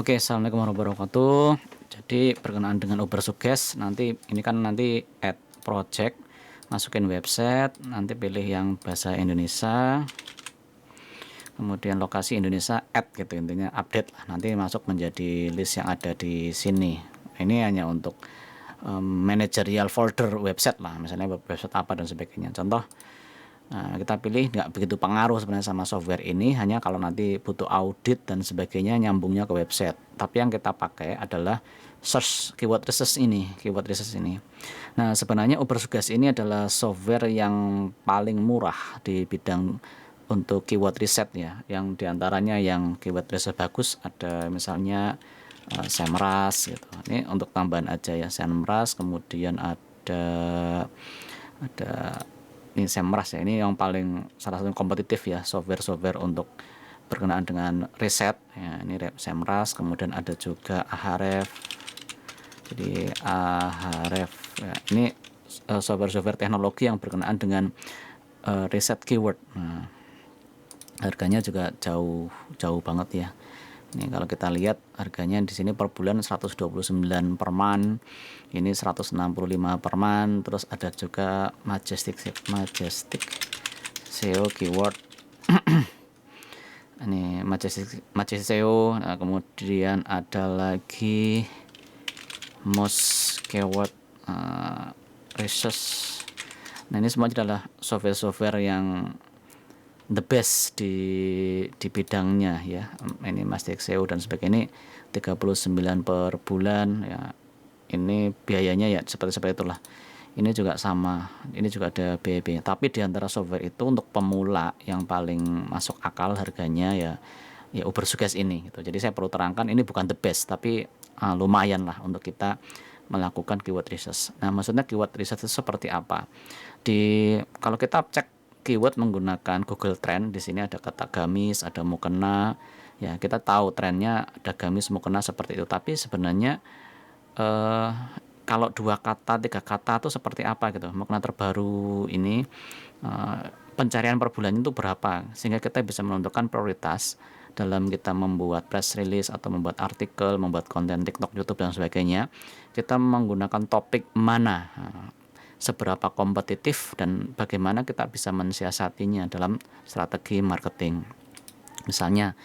Oke, assalamualaikum warahmatullahi wabarakatuh. Jadi berkenaan dengan Uber Suggest, nanti ini kan nanti add project, masukin website, nanti pilih yang bahasa Indonesia, kemudian lokasi Indonesia, add gitu, intinya update lah. Nanti masuk menjadi list yang ada di sini. Ini hanya untuk managerial folder website lah, misalnya website apa dan sebagainya. Contoh, kita pilih nggak begitu pengaruh sebenarnya sama software ini, hanya kalau nanti butuh audit dan sebagainya nyambungnya ke website. Tapi yang kita pakai adalah search keyword research ini. Nah, sebenarnya Uber Suggest ini adalah software yang paling murah di bidang untuk keyword riset ya, yang diantaranya yang keyword riset bagus ada misalnya SEMrush gitu. Ini untuk tambahan aja ya, SEMrush, kemudian ada ini SEMrush ya, ini yang paling salah satu kompetitif ya, software untuk berkenaan dengan riset ya, ini SEMrush. Kemudian ada juga Ahrefs. Jadi Ahrefs ya, ini software teknologi yang berkenaan dengan riset keyword. Nah, harganya juga jauh banget ya. Ini kalau kita lihat harganya di sini per bulan 129 per month, ini 165 per month. Terus ada juga Majestic SEO keyword. Ini Majestic SEO. Nah, kemudian ada lagi most keyword research. Nah, ini semua adalah software yang the best di bidangnya ya. Ini Majestic SEO dan sebagainya, ini 39 per bulan ya. Ini biayanya ya seperti itulah. Ini juga sama, ini juga ada biaya. Tapi di antara software itu untuk pemula yang paling masuk akal harganya ya Uber Suggest ini gitu. Jadi saya perlu terangkan, ini bukan the best, tapi lumayan lah untuk kita melakukan keyword research. Nah, maksudnya keyword research itu seperti apa? Kalau kita cek keyword menggunakan Google Trend, di sini ada kata gamis, ada mukena. Ya, kita tahu trennya ada gamis, mukena seperti itu. Tapi sebenarnya kalau 2 kata, 3 kata itu seperti apa gitu. Mukena terbaru ini pencarian per bulan itu berapa, sehingga kita bisa menentukan prioritas dalam kita membuat press release atau membuat artikel, membuat konten TikTok, YouTube dan sebagainya. Kita menggunakan topik mana, seberapa kompetitif, dan bagaimana kita bisa mensiasatinya dalam strategi marketing. Misalnya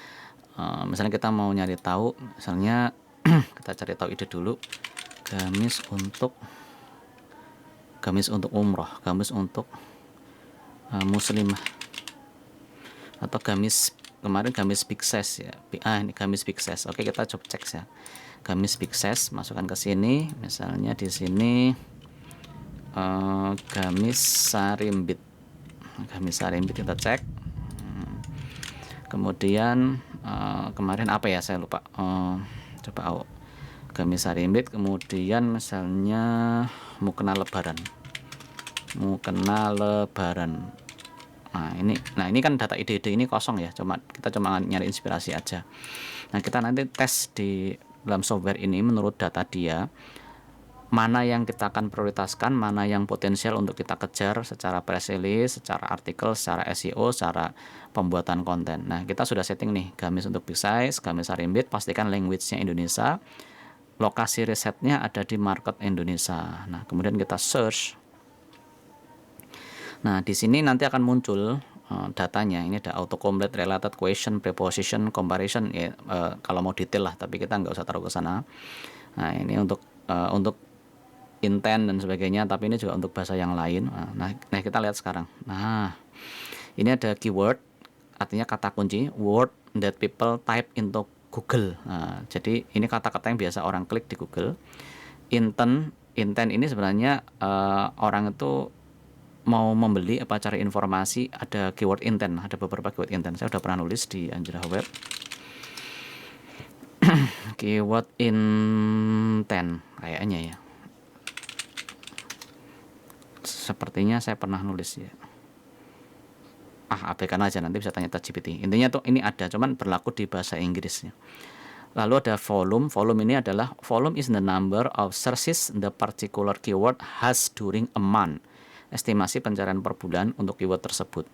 kita mau nyari tahu, misalnya kita cari tahu ide dulu, gamis untuk umroh, gamis untuk muslimah, atau kemarin gamis big size ya. Ini gamis big size. Oke, kita coba cek ya. Gamis big size, masukkan ke sini. Misalnya di sini gamis sarimbit kita cek. Kemudian kemarin apa ya, saya lupa. Coba gamis sarimbit. Kemudian misalnya mukena lebaran. Nah ini kan data ide-ide ini kosong ya, kita cuma nyari inspirasi aja. Nah, kita nanti tes di dalam software ini menurut data dia, mana yang kita akan prioritaskan, mana yang potensial untuk kita kejar secara press release, secara artikel, secara SEO, secara pembuatan konten. Nah, kita sudah setting nih, gamis untuk big size, gamis sarimbit, pastikan language-nya Indonesia, lokasi risetnya ada di market Indonesia. Nah, kemudian kita search. Nah, di sini nanti akan muncul datanya. Ini ada autocomplete, related question, preposition, comparison ya, kalau mau detail lah, tapi kita nggak usah taruh ke sana. Nah, ini untuk intent dan sebagainya, tapi ini juga untuk bahasa yang lain. Nah, kita lihat sekarang. Nah, ini ada keyword, artinya kata kunci, word that people type into Google. Nah, jadi ini kata-kata yang biasa orang klik di Google. Intent ini sebenarnya orang itu mau membeli apa, cari informasi, ada keyword intent, ada beberapa keyword intent. Saya udah pernah nulis di Anjrah Web. Keyword intent kayaknya ya. Sepertinya saya pernah nulis ya. Abaikan aja, nanti bisa tanya ChatGPT. Intinya tuh ini ada, cuman berlaku di bahasa Inggrisnya. Lalu ada volume. Volume ini adalah, volume is the number of searches the particular keyword has during a month. Estimasi pencarian per bulan untuk keyword tersebut.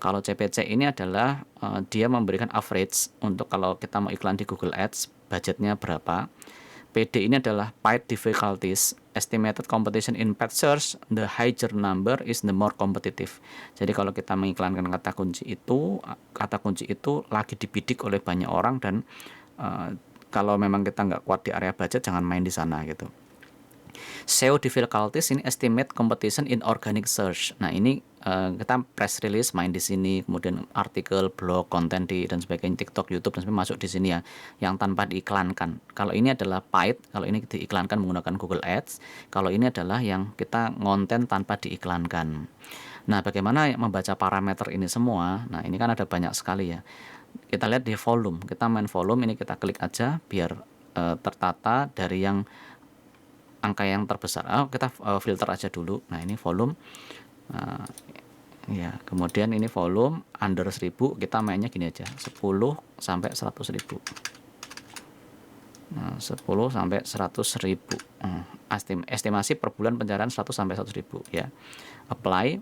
Kalau CPC ini adalah dia memberikan average untuk kalau kita mau iklan di Google Ads, budgetnya berapa. PD ini adalah paid difficulties, estimated competition in paid search, the higher number is the more competitive. Jadi kalau kita mengiklankan kata kunci itu lagi dibidik oleh banyak orang, dan kalau memang kita nggak kuat di area budget, jangan main di sana gitu. SEO difficulties ini estimate competition in organic search. Nah ini kita press release main di sini, kemudian artikel, blog, konten dan sebagainya, TikTok, YouTube dan sebagainya masuk di sini ya, yang tanpa diiklankan. Kalau ini adalah paid, kalau ini diiklankan menggunakan Google Ads, kalau ini adalah yang kita ngonten tanpa diiklankan. Nah bagaimana membaca parameter ini semua? Nah ini kan ada banyak sekali ya. Kita lihat di volume, kita main volume, ini kita klik aja biar tertata dari yang angka yang terbesar. Kita filter aja dulu. Nah ini volume, ya kemudian ini volume under 1000, kita mainnya gini aja, 10 sampai 100.000. Nah, 10 sampai 100.000. Estimasi per bulan pencarian 100 sampai 100.000 ya. Apply.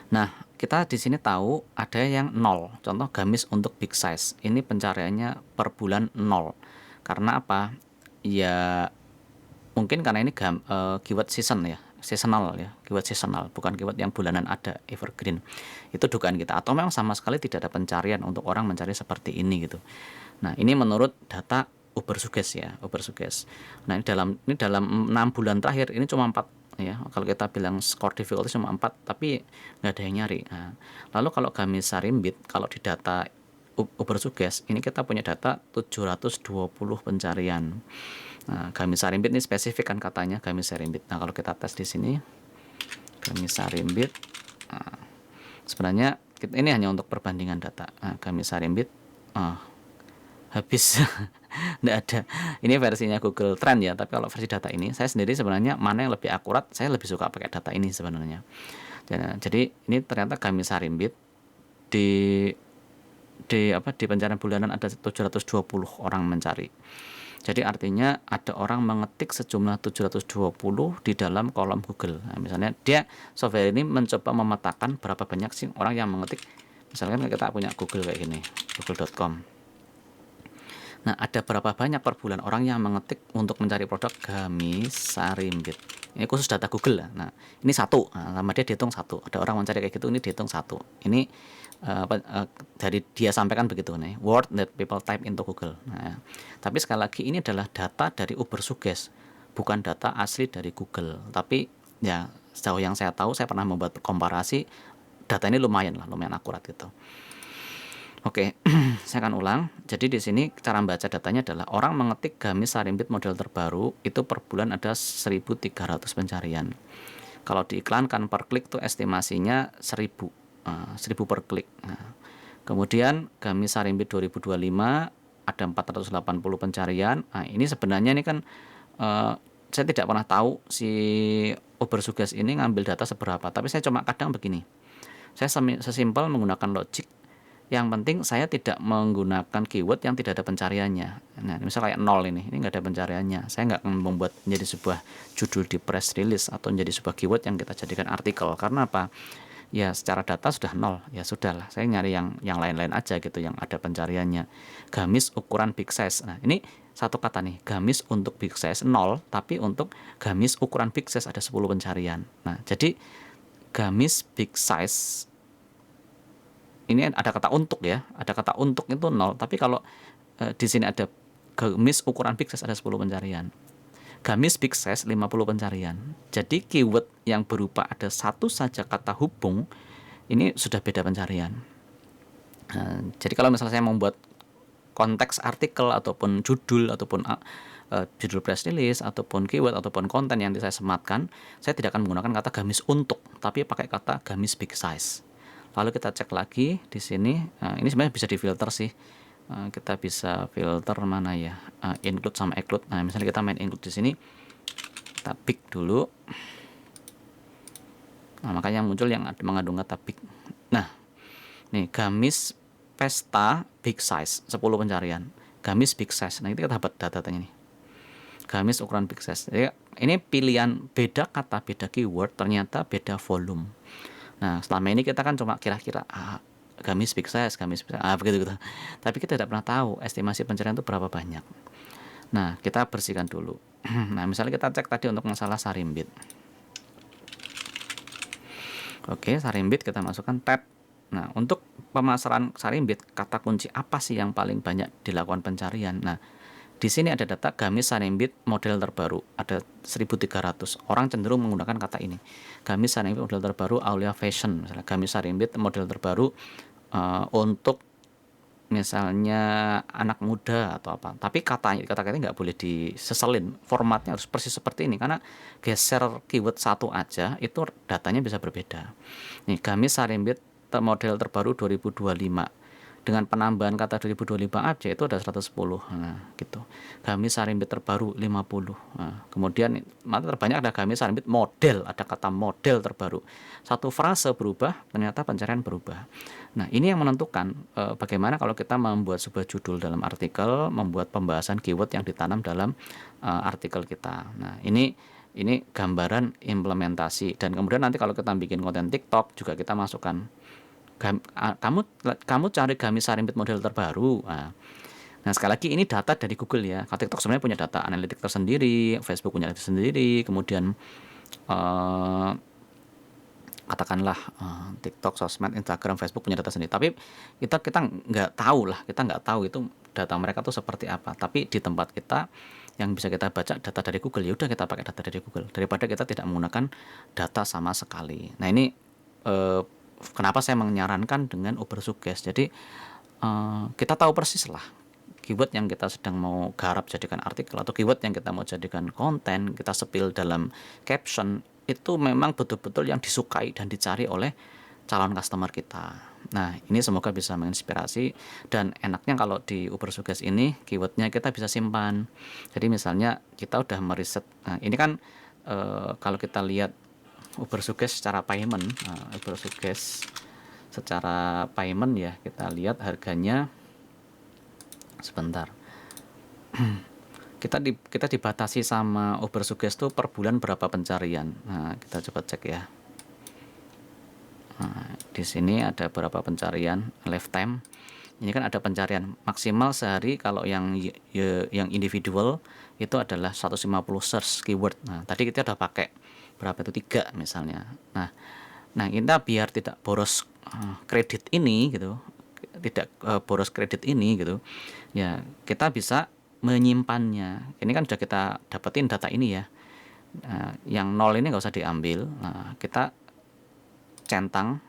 Nah, kita di sini tahu ada yang 0. Contoh gamis untuk big size. Ini pencariannya per bulan 0. Karena apa? Ya mungkin karena ini keyword season ya, seasonal ya, keyword seasonal, bukan keyword yang bulanan ada, evergreen. Itu dugaan kita. Atau memang sama sekali tidak ada pencarian untuk orang mencari seperti ini gitu. Nah, ini menurut data Ubersuggest ya, Ubersuggest. Nah, ini dalam 6 bulan terakhir ini cuma 4 ya. Kalau kita bilang score difficulty cuma 4, tapi nggak ada yang nyari. Nah, lalu kalau gamis sarimbit, kalau di data Ubersuggest ini kita punya data 720 pencarian. Nah, gamis sarimbit ini spesifik kan katanya, gamis sarimbit. Nah, kalau kita tes di sini gamis sarimbit, nah, sebenarnya ini hanya untuk perbandingan data. Nah, gamis sarimbit habis tidak ada. Ini versinya Google Trend ya, tapi kalau versi data ini saya sendiri sebenarnya mana yang lebih akurat, saya lebih suka pakai data ini sebenarnya. Jadi ini ternyata gamis sarimbit di pencarian bulanan ada 720 orang mencari. Jadi artinya ada orang mengetik sejumlah 720 di dalam kolom Google. Nah, misalnya software ini mencoba memetakan berapa banyak sih orang yang mengetik. Misalkan kita punya Google kayak gini, google.com. Nah, ada berapa banyak per bulan orang yang mengetik untuk mencari produk gamis sarimbit. Ini khusus data Google. Nah, ini 1. Nah, sama dia dihitung 1. Ada orang mencari kayak gitu, ini dihitung 1. Ini dari dia sampaikan begitu nih, word that people type into Google. Nah, tapi sekali lagi ini adalah data dari Ubersuggest, bukan data asli dari Google. Tapi ya sejauh yang saya tahu, saya pernah membuat komparasi, data ini lumayan akurat gitu. Oke, saya akan ulang. Jadi di sini cara membaca datanya adalah orang mengetik gamis sarimbit model terbaru itu per bulan ada 1.300 pencarian. Kalau diiklankan per klik tuh estimasinya 1.000 per klik. Nah, kemudian gamis sarimbit 2025 ada 480 pencarian. Nah, ini sebenarnya ini kan saya tidak pernah tahu si Ubersuggest ini ngambil data seberapa, tapi saya cuma kadang begini. Saya sesimpel menggunakan logic. Yang penting saya tidak menggunakan keyword yang tidak ada pencariannya. Nah, misalnya kayak 0 ini nggak ada pencariannya. Saya nggak akan membuat menjadi sebuah judul di press release atau menjadi sebuah keyword yang kita jadikan artikel. Karena apa? Ya secara data sudah 0, ya sudahlah, saya nyari yang lain-lain aja gitu yang ada pencariannya. Gamis ukuran big size. Nah, ini satu kata nih, gamis untuk big size 0, tapi untuk gamis ukuran big size ada 10 pencarian. Nah, jadi gamis big size ini ada kata untuk ya, ada kata untuk itu 0, tapi kalau di sini ada gamis ukuran big size ada 10 pencarian. Gamis big size 50 pencarian. Jadi keyword yang berupa ada satu saja kata hubung ini sudah beda pencarian. Nah, jadi kalau misalnya saya membuat konteks artikel ataupun judul ataupun judul press release ataupun keyword ataupun konten yang saya sematkan, saya tidak akan menggunakan kata gamis untuk, tapi pakai kata gamis big size. Lalu kita cek lagi di sini. Ini sebenarnya bisa difilter sih. Kita bisa filter mana ya, include sama exclude. Nah, misalnya kita main include di sini, kita pick dulu. Nah, makanya muncul yang mengandung kata big. Nah, nih gamis pesta big size 10 pencarian, gamis big size. Nah, ini kita dapat datanya nih, gamis ukuran big size. Jadi ini pilihan beda kata, beda keyword, ternyata beda volume. Nah, selama ini kita kan cuma kira-kira gamis big size, begitu gitu. Tapi kita tidak pernah tahu estimasi pencarian itu berapa banyak. Nah, kita bersihkan dulu. Nah, misalnya kita cek tadi untuk masalah Sarimbit. Oke, Sarimbit kita masukkan tab. Nah, untuk pemasaran Sarimbit, kata kunci apa sih yang paling banyak dilakukan pencarian? Nah, di sini ada data gamis Sarimbit model terbaru, ada 1.300. Orang cenderung menggunakan kata ini. Gamis Sarimbit model terbaru Aulia Fashion, misalnya gamis Sarimbit model terbaru untuk misalnya anak muda atau apa. Tapi kata-kata nggak boleh diseselin. Formatnya harus persis seperti ini, karena geser keyword satu aja itu datanya bisa berbeda. Nih, gamis Sarimbit model terbaru 2025 dengan penambahan kata 2025 aja itu ada 110. Nah, gitu. Gamis Sarimbit terbaru 50. Nah, kemudian mata terbanyak ada gamis Sarimbit model, ada kata model terbaru. Satu frase berubah, ternyata pencarian berubah. Nah, ini yang menentukan bagaimana kalau kita membuat sebuah judul dalam artikel, membuat pembahasan keyword yang ditanam dalam artikel kita. Nah, ini gambaran implementasi. Dan kemudian nanti kalau kita bikin konten TikTok juga kita masukkan kamu cari gamis Sarimbit model terbaru. Nah, sekali lagi ini data dari Google ya. Kalau TikTok sebenarnya punya data analitik tersendiri, Facebook punya data sendiri, kemudian katakanlah TikTok, sosmed, Instagram, Facebook punya data sendiri. Tapi kita nggak tahu itu data mereka tuh seperti apa. Tapi di tempat kita yang bisa kita baca data dari Google, ya udah kita pakai data dari Google daripada kita tidak menggunakan data sama sekali. Nah, ini kenapa saya menyarankan dengan Ubersuggest. Jadi kita tahu persis lah keyword yang kita sedang mau garap jadikan artikel, atau keyword yang kita mau jadikan konten, kita sepil dalam caption, itu memang betul-betul yang disukai dan dicari oleh calon customer kita. Nah, ini semoga bisa menginspirasi. Dan enaknya kalau di Ubersuggest ini keywordnya kita bisa simpan. Jadi misalnya kita udah meriset, nah ini kan kalau kita lihat Ubersuggest secara payment, Ubersuggest secara payment ya, kita lihat harganya sebentar. kita dibatasi sama Ubersuggest tuh per bulan berapa pencarian. Nah, kita coba cek ya. Nah, di sini ada berapa pencarian lifetime. Ini kan ada pencarian maksimal sehari kalau yang individual itu adalah 150 search keyword. Nah, tadi kita udah pakai berapa itu 3 misalnya. Nah, kita biar tidak boros kredit ini gitu, tidak boros kredit ini gitu. Ya, kita bisa menyimpannya. Ini kan sudah kita dapetin data ini ya. Yang 0 ini nggak usah diambil. Nah, kita centang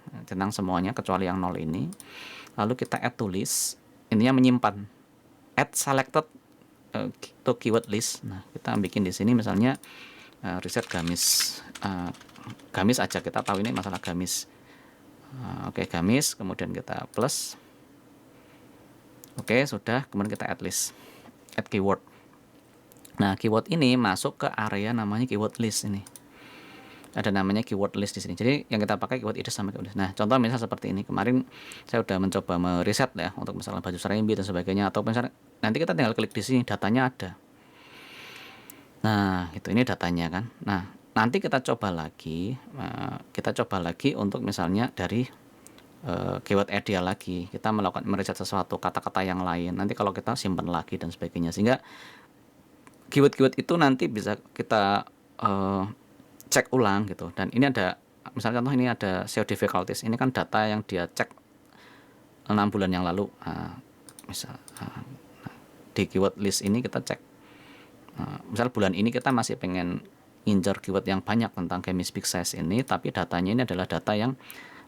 semuanya kecuali yang 0 ini. Lalu kita add to list. Intinya menyimpan. Add selected to keyword list. Nah, kita bikin di sini misalnya riset gamis. Gamis aja, kita tahu ini masalah gamis. Oke, gamis, kemudian kita plus. Oke, sudah, kemudian kita add list. Add keyword. Nah, keyword ini masuk ke area namanya keyword list ini. Ada namanya keyword list di sini. Jadi yang kita pakai keyword itu sama keyword list. Nah, contoh misal seperti ini. Kemarin saya udah mencoba meriset ya untuk misalnya baju Sarimbit dan sebagainya, atau misalnya nanti kita tinggal klik di sini, datanya ada. Nah, ini datanya kan. Nah, nanti kita coba lagi untuk misalnya dari keyword ideal lagi. Kita melakukan meriset sesuatu kata-kata yang lain. Nanti kalau kita simpan lagi dan sebagainya, sehingga keyword-keyword itu nanti bisa kita cek ulang gitu. Dan ini ada, misalnya contoh ini ada SEO difficulties. Ini kan data yang dia cek 6 bulan yang lalu. Di keyword list ini kita cek. Misal bulan ini kita masih pengen ngincer keyword yang banyak tentang gamis big size ini, tapi datanya ini adalah data yang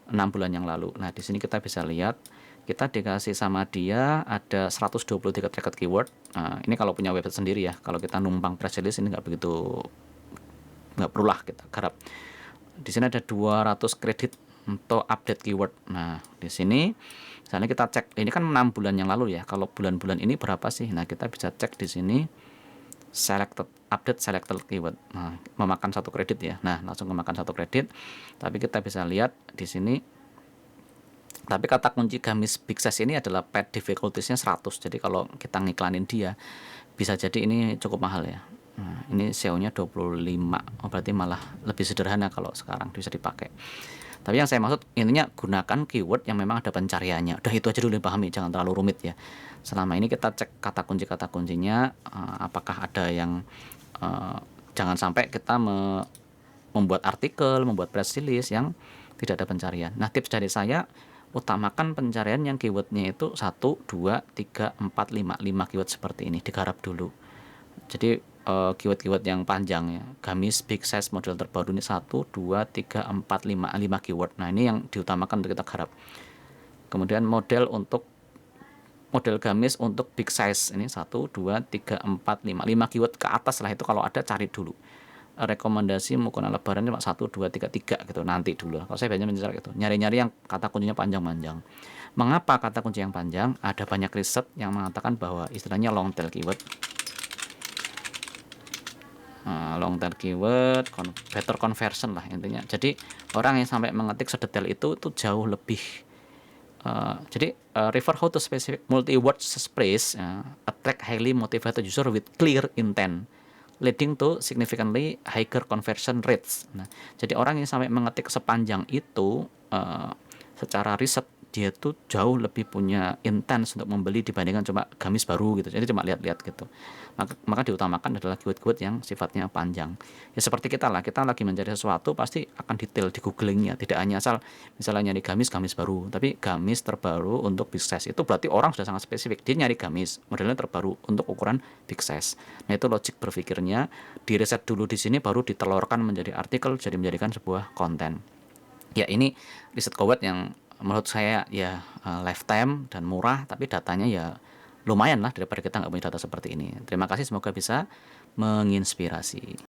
6 bulan yang lalu. Nah, di sini kita bisa lihat kita dikasih sama dia ada 123 target keyword. Ini kalau punya website sendiri ya. Kalau kita numpang press release ini nggak perlulah kita garap. Di sini ada 200 kredit untuk update keyword. Nah, di sini misalnya kita cek, ini kan 6 bulan yang lalu ya. Kalau bulan-bulan ini berapa sih? Nah, kita bisa cek di sini update selected keyword. Nah, memakan 1 kredit ya. Nah, langsung memakan 1 kredit. Tapi kita bisa lihat di sini. Tapi kata kunci gamis big size ini adalah paid difficulties-nya 100. Jadi kalau kita ngiklanin dia, bisa jadi ini cukup mahal ya. Nah, ini SEO-nya 25. Berarti malah lebih sederhana kalau sekarang bisa dipakai. Tapi yang saya maksud intinya gunakan keyword yang memang ada pencariannya. Udah itu aja dulu dipahami, jangan terlalu rumit ya. Selama ini kita cek kata kuncinya, apakah ada yang jangan sampai kita membuat artikel, membuat press release yang tidak ada pencarian. Nah, tips dari saya, utamakan pencarian yang keywordnya itu 1, 2, 3, 4, 5 keyword seperti ini, digarap dulu. Jadi keyword-keyword yang panjang ya, gamis big size model terbaru ini 1, 2, 3, 4, 5 keyword. Nah, ini yang diutamakan untuk kita garap. Kemudian model gamis untuk big size ini 1, 2, 3, 4, 5 keyword ke atas lah, itu kalau ada cari dulu. Rekomendasi mukena lebaran cuma 1, 2, 3 gitu, nanti dulu. Kalau saya biasanya mencari gitu, nyari-nyari yang kata kuncinya panjang-panjang. Mengapa kata kunci yang panjang? Ada banyak riset yang mengatakan bahwa istilahnya long tail keyword, long tail keyword better conversion lah intinya. Jadi orang yang sampai mengetik sedetail itu jauh lebih jadi refer how to specific multi-word phrase attract highly motivated user with clear intent leading to significantly higher conversion rates. Nah, jadi orang yang sampai mengetik sepanjang itu secara riset dia tuh jauh lebih punya intens untuk membeli dibandingkan cuma gamis baru gitu. Jadi cuma lihat-lihat gitu. Maka diutamakan adalah keyword-keyword yang sifatnya panjang. Ya seperti kita lah, kita lagi mencari sesuatu pasti akan detail di googlingnya. Tidak hanya asal misalnya nyari gamis baru, tapi gamis terbaru untuk big size. Itu berarti orang sudah sangat spesifik. Dia nyari gamis modelnya terbaru untuk ukuran big size. Nah, itu logik berpikirnya. Di riset dulu di sini baru ditelurkan menjadi artikel, jadi menjadikan sebuah konten. Ya, ini riset keyword yang menurut saya ya lifetime dan murah, tapi datanya ya lumayan lah daripada kita nggak punya data seperti ini. Terima kasih, semoga bisa menginspirasi.